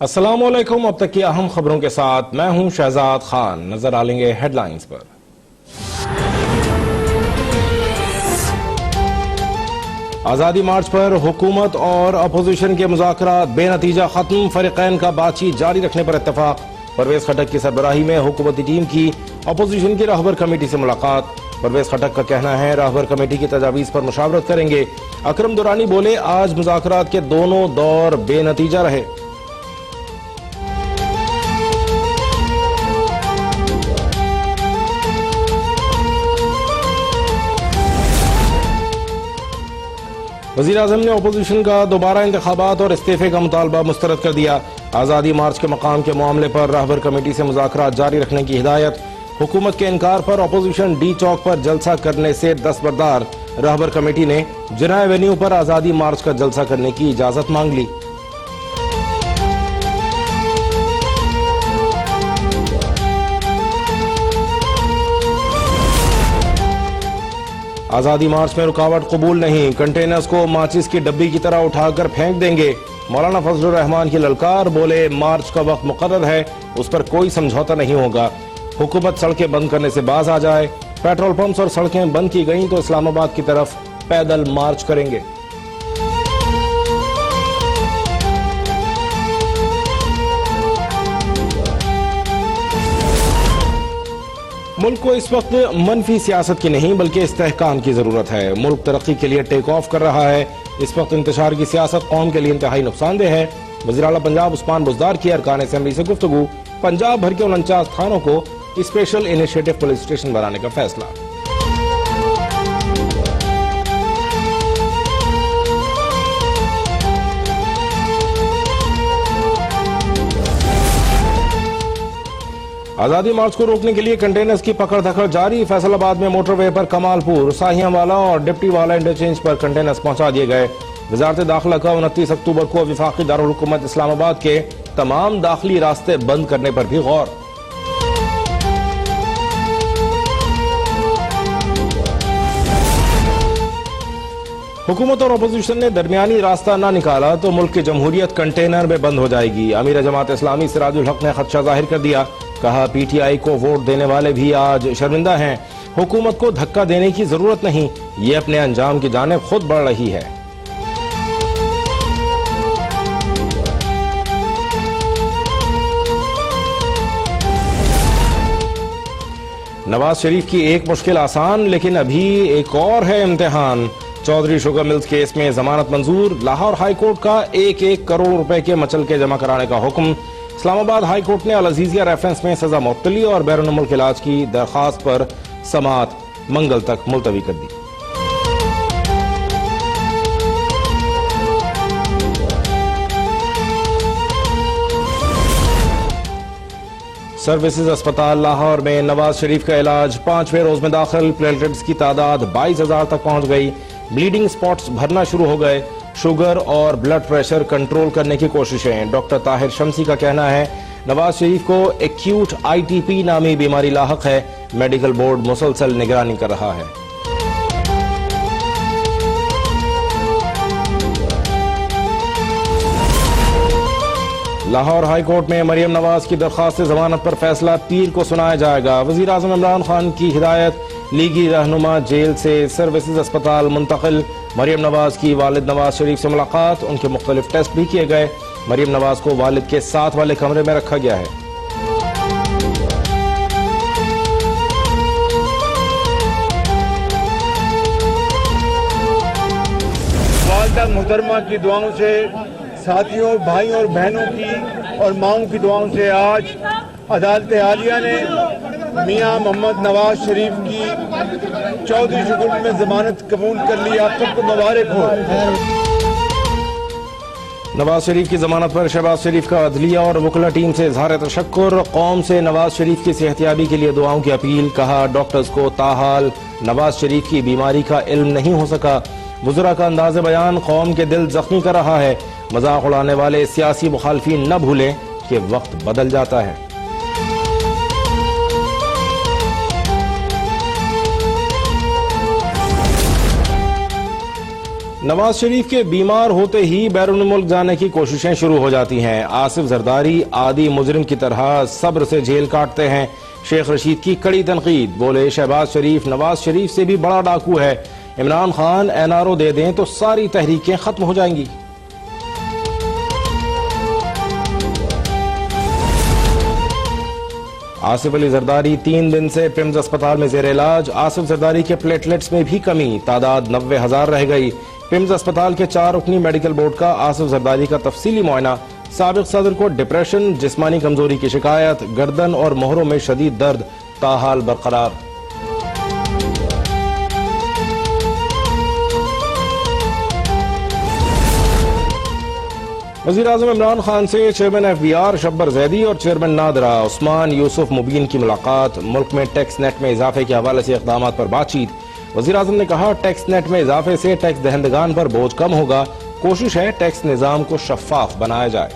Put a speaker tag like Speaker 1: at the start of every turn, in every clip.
Speaker 1: अस्सलामुअलैकुम। अब तक की अहम खबरों के साथ मैं हूं शहजाद खान। नजर डालेंगे हेडलाइंस पर। आजादी मार्च पर हुकूमत और अपोजिशन के मुज़ाकरात बेनतीजा खत्म। फरीकैन का बातचीत जारी रखने पर इत्तफाक। परवेज खटक की सरबराही में हुकूमती टीम की अपोजिशन की रहबर कमेटी से मुलाकात। परवेज खटक का कहना है रहबर कमेटी की तजावीज़ पर मुशावरत करेंगे। अकरम दुरानी बोले आज मुज़ाकरात के दोनों दौर बेनतीजा रहे। वज़ीर-ए-आज़म ने अपोजिशन का दोबारा इंतखाबात और इस्तीफे का मुतालबा मुस्तरद कर दिया। आज़ादी मार्च के मकाम के मामले पर रहबर कमेटी से मुज़ाकरात जारी रखने की हिदायत। हुकूमत के इनकार पर अपोजिशन डी चौक पर जलसा करने से दस्तबरदार। रहबर कमेटी ने जिना एवेन्यू पर आज़ादी मार्च का जलसा करने की इजाज़त मांग ली। आज़ादी मार्च में रुकावट कबूल नहीं। कंटेनर्स को माचिस की डब्बी की तरह उठाकर फेंक देंगे। मौलाना फजलुर रहमान की ललकार। बोले मार्च का वक्त मुकर्रर है, उस पर कोई समझौता नहीं होगा। हुकूमत सड़कें बंद करने से बाज आ जाए। पेट्रोल पंप्स और सड़कें बंद की गई तो इस्लामाबाद की तरफ पैदल मार्च करेंगे। मुल्क को इस वक्त मनफी सियासत की नहीं बल्कि इस्तेहकाम की जरूरत है। मुल्क तरक्की के लिए टेक ऑफ कर रहा है। इस वक्त इंतशार की सियासत कौम के लिए इंतहाई नुकसानदेह है। वज़ीर आला पंजाब उस्मान बुज़दार की अरकान असेंबली से गुफ्तगू। पंजाब भर के 49 थानों को स्पेशल इनिशिएटिव पुलिस स्टेशन बनाने का फैसला। आजादी मार्च को रोकने के लिए कंटेनर्स की पकड़ धकड़ जारी। फैसलाबाद में मोटरवे पर कमालपुर, साहियांवाला और डिप्टीवाला इंटरचेंज पर कंटेनर्स पहुंचा दिए गए। वजारत दाखिला का 29 अक्टूबर को वफाकी दारुल हुकूमत इस्लामाबाद के तमाम दाखिली रास्ते बंद करने पर भी गौर। हुकूमत और अपोजिशन ने दरमियानी रास्ता न निकाला तो मुल्क की जमहूरियत कंटेनर में बंद हो जाएगी। अमीर जमात इस्लामी सिराजुल हक ने खदशा जाहिर कर दिया। कहा पीटीआई को वोट देने वाले भी आज शर्मिंदा हैं। हुकूमत को धक्का देने की जरूरत नहीं, ये अपने अंजाम की जानिब खुद बढ़ रही है। नवाज शरीफ की एक मुश्किल आसान, लेकिन अभी एक और है इम्तिहान। चौधरी शुगर मिल्स केस में जमानत मंजूर। लाहौर हाई कोर्ट का 1-1 करोड़ रुपए के मचलके जमा कराने का हुक्म। इस्लामाबाद हाई कोर्ट ने अल अजीजिया रेफरेंस में सजा मुअत्तली और बैरून मुल्क इलाज की दरखास्त पर समाअत मंगल तक मुलतवी कर दी। सर्विसेज अस्पताल लाहौर में नवाज शरीफ का इलाज। 5वें रोज में दाखिल प्लेटलेट्स की तादाद 22,000 तक पहुंच गई। ब्लीडिंग स्पॉट्स भरना शुरू हो गए। शुगर और ब्लड प्रेशर कंट्रोल करने की कोशिशें। डॉक्टर ताहिर शमसी का कहना है नवाज शरीफ को एक्यूट आईटीपी नामी बीमारी लाहक है। मेडिकल बोर्ड मुसलसल निगरानी कर रहा है। लाहौर हाई कोर्ट में मरियम नवाज की दरखास्त से जमानत पर फैसला पीर को सुनाया जाएगा। वजीर आजम इमरान खान की हिदायत। लीगी रहनुमा जेल से सर्विसेज अस्पताल मुंतकिल। मरियम नवाज की वालिद नवाज शरीफ से मुलाकात। उनके मुख्तलिफ टेस्ट भी किए गए। मरियम नवाज को वालिद के साथ वाले कमरे में रखा गया है।
Speaker 2: वालिदा मुहतरमा की दुआओं से, साथियों, भाइयों और बहनों की और माओं की दुआओं से आज अदालत आलिया ने मियां मोहम्मद नवाज शरीफ की चौधरी शुगर में जमानत कबूल कर ली। आप सबको मुबारक हो।
Speaker 1: नवाज शरीफ की जमानत पर शहबाज शरीफ का अदलिया और वकला टीम से इजहार तशक्कुर। कौम से नवाज शरीफ की सेहतियाबी के लिए दुआओं की अपील। कहा डॉक्टर्स को ताहाल नवाज शरीफ की बीमारी का इल्म नहीं हो सका। वज़रा का अंदाज़ बयान कौम के दिल जख्मी कर रहा है। मजाक उड़ाने वाले सियासी मुखालफीन न भूलें कि वक्त बदल जाता है। नवाज शरीफ के बीमार होते ही बैरून मुल्क जाने की कोशिशें शुरू हो जाती हैं। आसिफ जरदारी आदि मुजरिम की तरह सब्र से जेल काटते हैं। शेख रशीद की कड़ी तनकीद, बोले शहबाज शरीफ नवाज शरीफ से भी बड़ा डाकू है। इमरान खान एनआरओ दे दें तो सारी तहरीकें खत्म हो जाएंगी। आसिफ अली जरदारी 3 दिन से पिम्स अस्पताल में जेर इलाज। आसिफ जरदारी के प्लेटलेट्स में भी कमी, तादाद 90,000 रह गई। पिम्स अस्पताल के 4 रुकनी मेडिकल बोर्ड का आसिफ जरदारी का तफसीली मुआयना। साबिक सदर को डिप्रेशन, जिस्मानी कमजोरी की शिकायत, गर्दन और मोहरों में शदीद दर्द ताहाल बरकरार। वज़ीर-ए-आज़म इमरान खान से चेयरमैन FBR शब्बर जैदी और चेयरमैन नादरा उस्मान यूसुफ मुबीन की मुलाकात। मुल्क में टैक्स नेट में इजाफे के हवाले से इक़दामात पर बातचीत। वज़ीर-ए-आज़म ने कहा, टैक्स नेट में इजाफे से टैक्स दहंदगान पर बोझ कम होगा। कोशिश है टैक्स निज़ाम को शफ़ाफ बनाया जाए।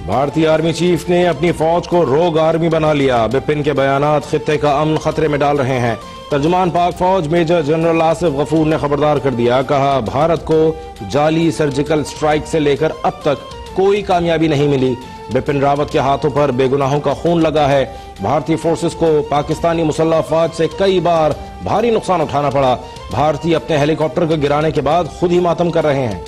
Speaker 1: भारतीय आर्मी चीफ ने अपनी फौज को रोग आर्मी बना लिया। बिपिन के बयानात खित्ते का अमन खतरे में डाल रहे हैं। तर्जुमान पाक फौज मेजर जनरल आसिफ गफूर ने खबरदार कर दिया, कहा भारत को जाली सर्जिकल स्ट्राइक से लेकर अब तक कोई कामयाबी नहीं मिली। बिपिन रावत के हाथों पर बेगुनाहों का खून लगा है। भारतीय फोर्सेस को पाकिस्तानी मुसल्लह अफवाज से कई बार भारी नुकसान उठाना पड़ा। भारतीय अपने हेलीकॉप्टर को गिराने के बाद खुद ही मातम कर रहे हैं।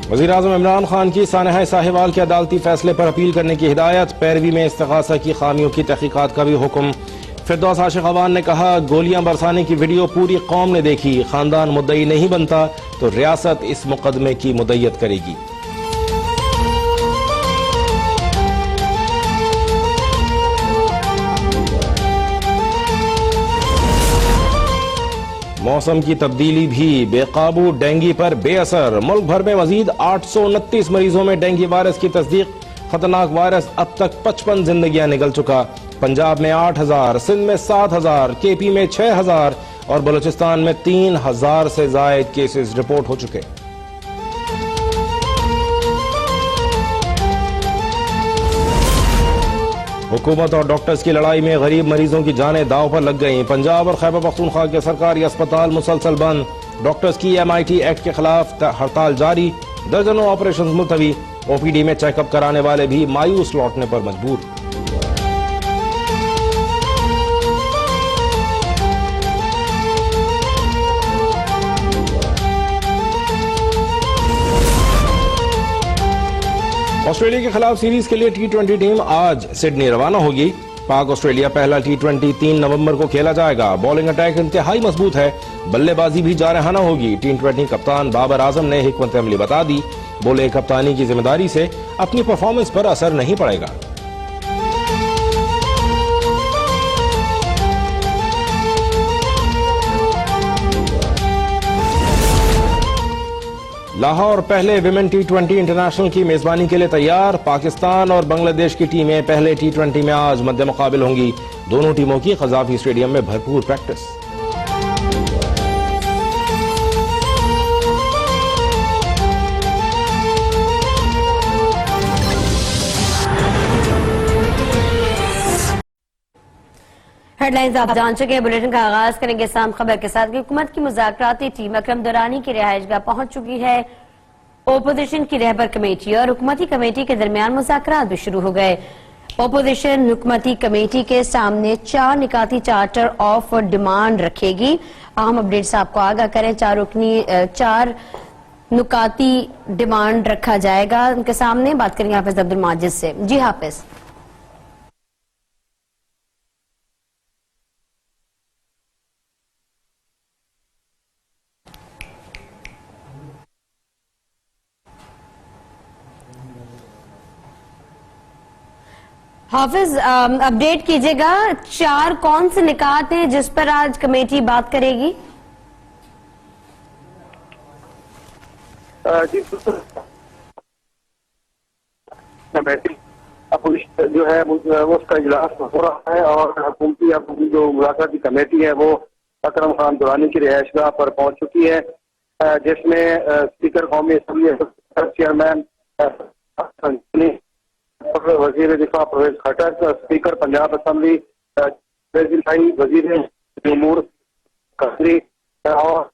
Speaker 1: वज़ीर-ए-आज़म इमरान खान की सानहा साहिवाल के अदालती फैसले पर अपील करने की हिदायत। पैरवी में इस्तिग़ासा की खामियों की तहकीकात का भी हुक्म। फिरदौस आशिक अवान ने कहा, गोलियां बरसाने की वीडियो पूरी कौम ने देखी। खानदान मुद्दई नहीं बनता तो रियासत इस मुकदमे की मुद्दईयत करेगी। मौसम की तब्दीली भी बेकाबू डेंगू पर बेअसर। मुल्क भर में मजीद 829 मरीजों में डेंगू वायरस की तस्दीक। खतरनाक वायरस अब तक 55 जिंदगियां निकल चुका। पंजाब में 8,000, सिंध में 7,000, KP में 6,000 और बलूचिस्तान में 3,000 से जायद केसेस रिपोर्ट हो चुके। हुकूमत और डॉक्टर्स की लड़ाई में गरीब मरीजों की जानें दांव पर लग गईं। पंजाब और खैबर पख्तूनख्वा के सरकारी अस्पताल मुसलसल बंद। डॉक्टर्स की MIT एक्ट के खिलाफ हड़ताल जारी। दर्जनों ऑपरेशन मुलतवी। OPD में चेकअप कराने वाले भी मायूस लौटने पर मजबूर। ऑस्ट्रेलिया के खिलाफ सीरीज के लिए T20 टीम आज सिडनी रवाना होगी। पाक ऑस्ट्रेलिया पहला T20 3 नवंबर को खेला जाएगा। बॉलिंग अटैक इंतहाई मजबूत है, बल्लेबाजी भी जारहाना होगी। T20 कप्तान बाबर आजम ने हिकमत अमली बता दी। बोले, कप्तानी की जिम्मेदारी से अपनी परफॉर्मेंस पर असर नहीं पड़ेगा। लाहौर पहले विमेन T20 इंटरनेशनल की मेजबानी के लिए तैयार। पाकिस्तान और बांग्लादेश की टीमें पहले T20 में आज मध्य मुकाबिल होंगी। दोनों टीमों की कज़ाफी स्टेडियम में भरपूर प्रैक्टिस।
Speaker 3: हेडलाइंस आप जान चुके हैं। बुलेटिन का आगाज करेंगे साम खबर के साथ कि हुकूमत की मुज़ाकराती टीम अकरम दुरानी की रिहाइशगाह पहुंच चुकी है। ओपोजिशन की रहबर कमेटी और हुकूमती कमेटी के दरमियान मुज़ाकरात भी शुरू हो गए। ओपोजिशन हुकूमती कमेटी के सामने 4 निकाती चार्टर ऑफ डिमांड रखेगी। अहम अपडेट्स आपको आगाह करें। 4 नुकाती डिमांड रखा जाएगा उनके सामने। बात करेंगे हाफिज अब्दुल माजिद से। जी हाफिज। हाफिज अपडेट कीजिएगा, 4 कौन से निकात हैं जिस पर आज कमेटी बात करेगी?
Speaker 4: जी कमेटी जो है वो उसका इजलास हो रहा है और हुकूमती जो मुलाकाती कमेटी है वो अकरम खान दुरानी की रिहाइशगाह पर पहुंच चुकी है। जिसमें स्पीकर कौमी असम्बली चेयरमैन वजीर दिफा परवेज खट्टर, स्पीकर पंजाब असम्बली वजीर उमूर कदरी और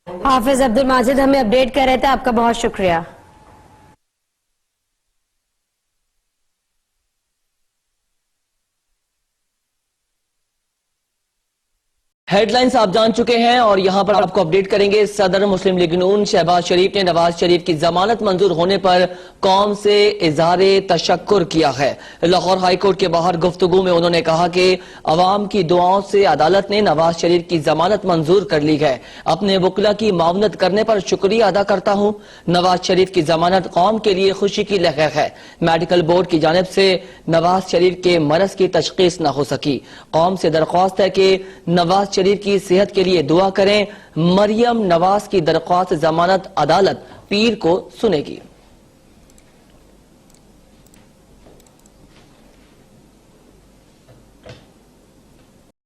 Speaker 3: हाफिज अब्दुल माजिद हमें अपडेट कर रहे थे, आपका बहुत शुक्रिया।
Speaker 5: हेडलाइंस आप जान चुके हैं और यहां पर आपको अपडेट करेंगे। सदर मुस्लिम लीग नून शहबाज शरीफ ने नवाज शरीफ की जमानत मंजूर होने पर कौम से इज़हारे तशक्कुर किया है। लाहौर हाईकोर्ट के बाहर गुफ्तगू में उन्होंने कहा कि अवाम की दुआओं से अदालत ने नवाज शरीफ की जमानत मंजूर कर ली है। अपने वकला की मावनत करने पर शुक्रिया अदा करता हूं। नवाज शरीफ की जमानत कौम के लिए खुशी की लहर है। मेडिकल बोर्ड की जानिब से नवाज शरीफ के मरज की तशखीस न हो सकी। कौम से दरख्वास्त है कि नवाज शरीफ की सेहत के लिए दुआ करें। मरियम नवाज की दरख्वास्त जमानत अदालत पीर को सुनेगी।